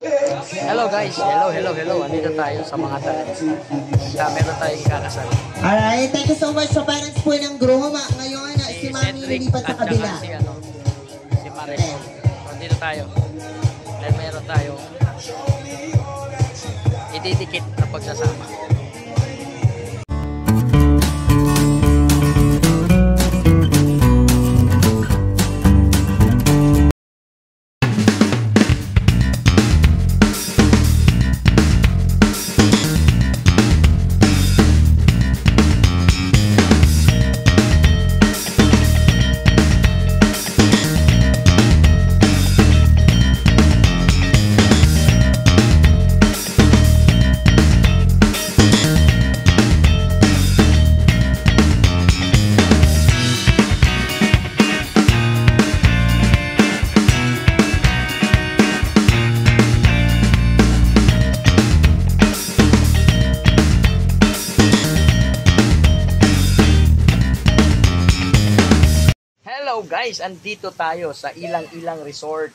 Hello guys, hello. Andito tayo sa mga talents. Meron tayong kakasal. Alright, thank you so much sa parents po ng groom. Ngayon, si Mami lilipat sa kabila. Si Marisol. Andito tayo. Dahil meron tayong ididikit na pagsasama. Hello guys, andito tayo sa Ilang-Ilang Resort.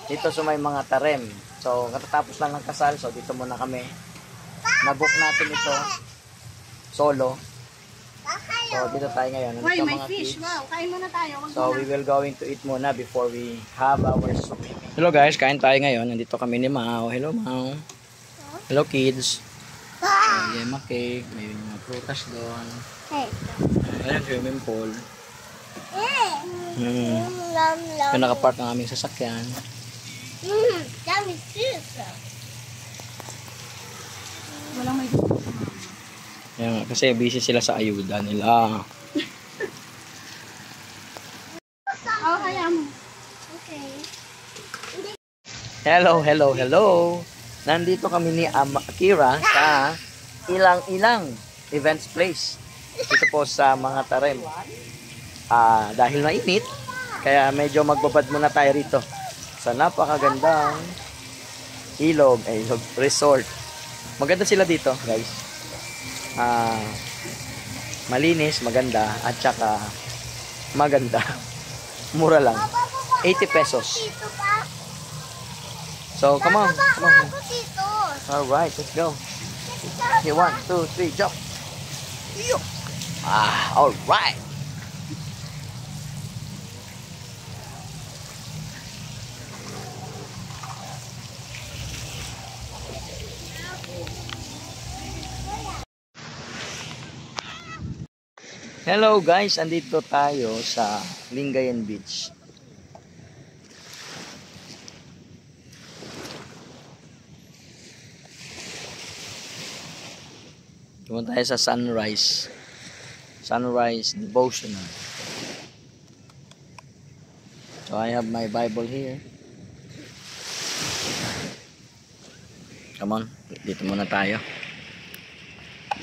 Dito sa may mga tarem. So, katatapos lang ng kasal. So, dito muna kami. Nabook natin ito. Solo. So, dito tayo ngayon. Why, may fish. Kids. Wow, kain muna tayo. So, we will going to eat muna before we have our swimming. Hello guys, kain tayo ngayon. Nandito kami ni Mau. Hello Mau. Hello kids. May yema cake. May mga prutas doon. Ayan, swimming pool. Yung nakapark ng aming sasakyan. Walang may Ayan, kasi busy sila sa ayuda nila. kaya mo. Okay. Hello. Nandito kami ni Akira sa Ilang-Ilang Events Place. Dito po sa mga tarem. Dahil mainit, kaya medyo magbabad muna tayo rito sa napakagandang ilog resort. Maganda sila dito guys. Malinis, maganda, at saka maganda. Mura lang, 80 pesos. So come on. Alright, let's go. Okay, 1, 2, 3, jump. Alright. Hello guys, andito tayo sa Lingayen Beach. Pumunta tayo sa Sunrise Devotional. So I have my Bible here. Come on, dito muna tayo.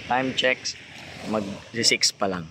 Time checks, mag-6 pa lang.